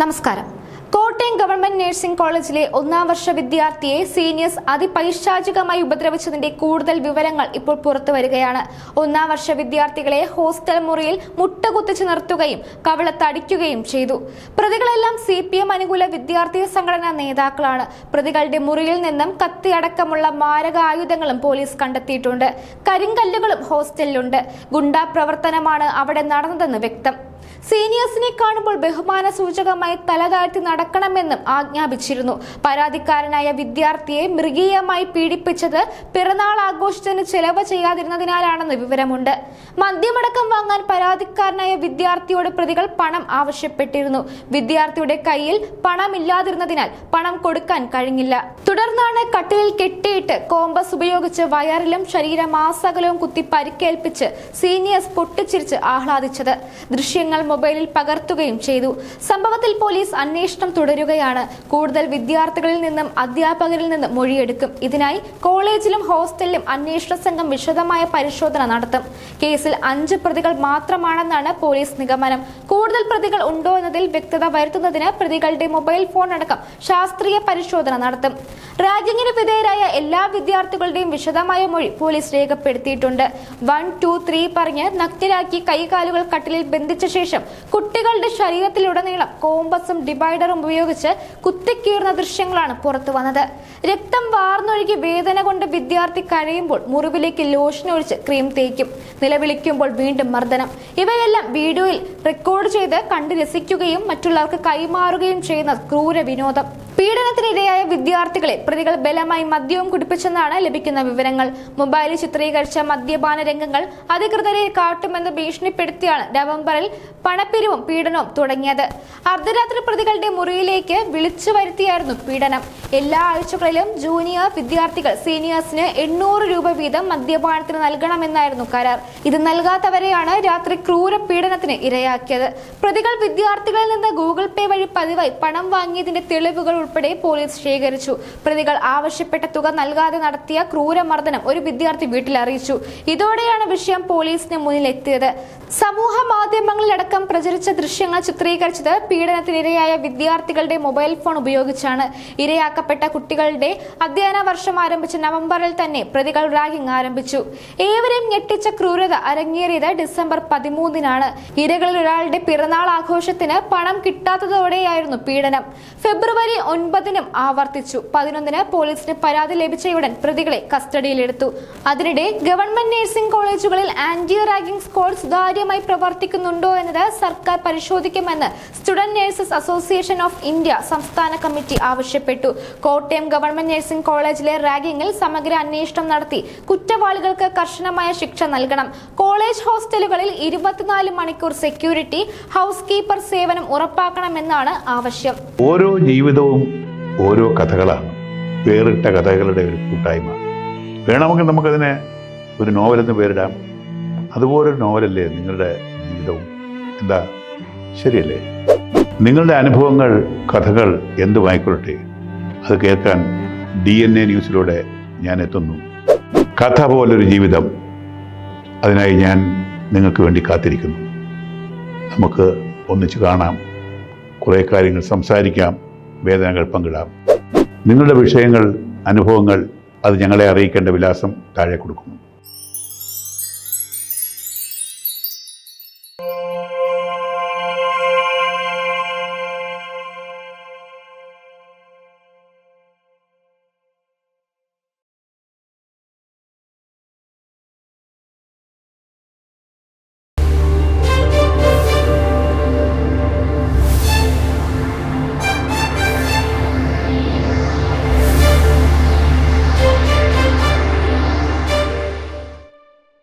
നമസ്കാരം. Kottayam government nursing കോളേജിലെ ഒന്നാം വർഷ വിദ്യാർത്ഥിയെ സീനിയേഴ്സ് അതിപൈശാചികമായി ഉപദ്രവിച്ചതിന്റെ കൂടുതൽ വിവരങ്ങൾ ഇപ്പോൾ പുറത്തു വരികയാണ്. ഒന്നാം വർഷ വിദ്യാർത്ഥികളെ ഹോസ്റ്റൽ മുറിയിൽ മുട്ടുകുത്തിച്ച് നിർത്തുകയും കവിളത്തടിക്കുകയും ചെയ്തു. പ്രതികളെല്ലാം CPM അനുകൂല വിദ്യാർത്ഥി സംഘടനാ നേതാക്കളാണ്. പ്രതികളുടെ മുറിയിൽ നിന്നും കത്തിയടക്കമുള്ള മാരക ആയുധങ്ങളും പോലീസ് കണ്ടെത്തിയിട്ടുണ്ട്. കരിങ്കല്ലുകളും ഹോസ്റ്റലിലുണ്ട്. ഗുണ്ടാ പ്രവർത്തനമാണ് അവിടെ നടന്നതെന്ന് വ്യക്തം. സീനിയേഴ്സിനെ കാണുമ്പോൾ ബഹുമാന സൂചകമായി തലതാഴ്ത്തി നടക്കണമെന്നും ആജ്ഞാപിച്ചിരുന്നു. പരാതിക്കാരനായ വിദ്യാർത്ഥിയെ മൃഗീയമായി പീഡിപ്പിച്ചത് പിറന്നാൾ ആഘോഷത്തിന് ചെലവ് ചെയ്യാതിരുന്നതിനാലാണെന്ന് വിവരമുണ്ട്. മദ്യമടക്കം വാങ്ങാൻ പരാതിക്കാരനായ വിദ്യാർത്ഥിയോട് പ്രതികൾ പണം ആവശ്യപ്പെട്ടിരുന്നു. വിദ്യാർത്ഥിയുടെ കയ്യിൽ പണമില്ലാതിരുന്നതിനാൽ പണം കൊടുക്കാൻ കഴിഞ്ഞില്ല. തുടർന്നാണ് കട്ടിലിൽ കെട്ടിയിട്ട് കോമ്പസ് ഉപയോഗിച്ച് വയറിലും ശരീരമാസകലവും കുത്തി പരിക്കേൽപ്പിച്ച് സീനിയേഴ്സ് പൊട്ടിച്ചിരിച്ച് ആഹ്ലാദിച്ചത്. ദൃശ്യങ്ങൾ മൊബൈലിൽ പകർത്തുകയും ചെയ്തു. സംഭവത്തിൽ പോലീസ് അന്വേഷണം തുടരുകയാണ്. കൂടുതൽ വിദ്യാർത്ഥികളിൽ നിന്നും അധ്യാപകരിൽ നിന്നും മൊഴിയെടുക്കും. ഇതിനായി കോളേജിലും ഹോസ്റ്റലിലും അന്വേഷണ സംഘം വിശദമായ പരിശോധന നടത്തും. കേസിൽ 5 പ്രതികൾ മാത്രമാണെന്നാണ് പോലീസ് നിഗമനം. കൂടുതൽ പ്രതികൾ ഉണ്ടോ എന്നതിൽ വ്യക്തത വരുത്തുന്നതിന് പ്രതികളുടെ മൊബൈൽ ഫോൺ അടക്കം ശാസ്ത്രീയ പരിശോധന നടത്തും. റാഗിങ്ങിന് വിധേയരായ എല്ലാ വിദ്യാർത്ഥികളുടെയും വിശദമായ മൊഴി പോലീസ് രേഖപ്പെടുത്തിയിട്ടുണ്ട്. 1, 2, 3 പറഞ്ഞ് നഗ്നരാക്കി കൈകാലുകൾ കട്ടിലിൽ ബന്ധിച്ച ശേഷം കുട്ടികളുടെ ശരീരത്തിലുടനീളം കോമ്പസും ഡിവൈഡറും ഉപയോഗിച്ച് കുത്തിക്കീറുന്ന ദൃശ്യങ്ങളാണ് പുറത്തു വന്നത്. രക്തം വാർന്നൊഴുകി വേദന കൊണ്ട് വിദ്യാർത്ഥി കരയുമ്പോൾ മുറിവിലേക്ക് ലോഷൻ ഒഴിച്ച് ക്രീം തേക്കും. നിലവിളിക്കുമ്പോൾ വീണ്ടും മർദ്ദനം. ഇവയെല്ലാം വീഡിയോയിൽ റെക്കോർഡ് ചെയ്ത് കണ്ടു രസിക്കുകയും മറ്റുള്ളവർക്ക് കൈമാറുകയും ചെയ്യുന്ന ക്രൂര വിനോദം. പീഡനത്തിനിരയായ വിദ്യാർത്ഥികളെ പ്രതികൾ ബലമായി മദ്യവും കുടിപ്പിച്ചെന്നാണ് ലഭിക്കുന്ന വിവരങ്ങൾ. മൊബൈലിൽ ചിത്രീകരിച്ച മദ്യപാന രംഗങ്ങൾ അധികൃതരെ കാട്ടുമെന്ന് ഭീഷണിപ്പെടുത്തിയാണ് നവംബറിൽ പണപ്പിരിവും പീഡനവും തുടങ്ങിയത്. അർദ്ധരാത്രി പ്രതികളുടെ മുറിയിലേക്ക് വിളിച്ചു വരുത്തിയായിരുന്നു പീഡനം. എല്ലാ ആഴ്ചകളിലും ജൂനിയർ വിദ്യാർത്ഥികൾ സീനിയേഴ്സിന് 800 രൂപ വീതം മദ്യപാനത്തിന് നൽകണമെന്നായിരുന്നു കരാർ. ഇത് നൽകാത്തവരെയാണ് രാത്രി ക്രൂര പീഡനത്തിന് ഇരയാക്കിയത്. പ്രതികൾ വിദ്യാർത്ഥികളിൽ നിന്ന് ഗൂഗിൾ പേ വഴി പതിവായി പണം വാങ്ങിയതിന്റെ തെളിവുകൾ ഉൾപ്പെടെ പോലീസ് ശേഖരിച്ചു. പ്രതികൾ ആവശ്യപ്പെട്ട തുക നൽകാതെ നടത്തിയ ക്രൂരമർദ്ദനം ഒരു വിദ്യാർത്ഥി വീട്ടിൽ അറിയിച്ചു. ഇതോടെയാണ് വിഷയം പോലീസിന് മുന്നിലെത്തിയത്. സമൂഹ മാധ്യമങ്ങളിലടക്കം പ്രചരിച്ച ദൃശ്യങ്ങൾ ചിത്രീകരിച്ചത് പീഡനത്തിനിരയായ വിദ്യാർത്ഥികളുടെ മൊബൈൽ ഫോൺ ഉപയോഗിച്ചാണ്. ഇരയാക്കപ്പെട്ട കുട്ടികളുടെ അധ്യയന വർഷം ആരംഭിച്ച നവംബറിൽ തന്നെ പ്രതികൾ റാഗിംഗ് ആരംഭിച്ചു. ഏവരെയും ഞെട്ടിച്ച ക്രൂരത അരങ്ങേറിയത് ഡിസംബർ 13-നാണ്. ഇരകളിൽ ഒരാളുടെ പിറന്നാൾ ആഘോഷത്തിന് പണം കിട്ടാത്തതോടെയായിരുന്നു പീഡനം. ഫെബ്രുവരി 9-നും ആവർത്തിച്ചു. 11-ന് പോലീസിന് പരാതി ലഭിച്ചയുടൻ പ്രതികളെ കസ്റ്റഡിയിലെടുത്തു. അതിനിടെ ഗവൺമെന്റ് നഴ്സിംഗ് കോളേജുകളിൽ ആന്റി റാഗിംഗ് സ്ക്വാഡ് സുതാര്യമായി പ്രവർത്തിക്കുന്നുണ്ടോ എന്നത് സർക്കാർ പരിശോധിക്കുമെന്ന് student nurses association of India സംസ്ഥാന കമ്മിറ്റി ആവശ്യപ്പെട്ടു. കോട്ടയം ഗവൺമെന്റ് നഴ്സിംഗ് കോളേജിലെ റാഗിംഗിൽ സമഗ്ര അന്വേഷണം നടത്തി കുറ്റവാളികൾക്ക് കർശനമായ ശിക്ഷ നൽകണം. കോളേജ് ഹോസ്റ്റലുകളിൽ 24 മണിക്കൂർ സെക്യൂരിറ്റി, ഹൗസ് കീപ്പർ സേവനം ഉറപ്പാക്കണമെന്നാണ് ആവശ്യം. ഓരോ ജീവിതവും ഓരോ കഥകളാണ്. വേറിട്ട കഥകളുടെ ഒരു കൂട്ടായ്മ. വേണമെങ്കിൽ നമുക്കതിനെ ഒരു നോവലെന്ന് പേരിടാം. അതുപോലൊരു നോവലല്ലേ നിങ്ങളുടെ ജീവിതവും? എന്താ, ശരിയല്ലേ? നിങ്ങളുടെ അനുഭവങ്ങൾ, കഥകൾ എന്തുമായിക്കൊള്ളട്ടെ, അത് കേൾക്കാൻ DNA ന്യൂസിലൂടെ ഞാൻ എത്തുന്നു. കഥ പോലൊരു ജീവിതം, അതിനായി ഞാൻ നിങ്ങൾക്ക് വേണ്ടി കാത്തിരിക്കുന്നു. നമുക്ക് ഒന്നിച്ച് കാണാം, കുറേ കാര്യങ്ങൾ സംസാരിക്കാം, വേദനകൾ പങ്കിടാം. നിങ്ങളുടെ വിഷയങ്ങൾ, അനുഭവങ്ങൾ അത് ഞങ്ങളെ അറിയിക്കേണ്ട വിലാസം താഴെ കൊടുക്കുന്നു.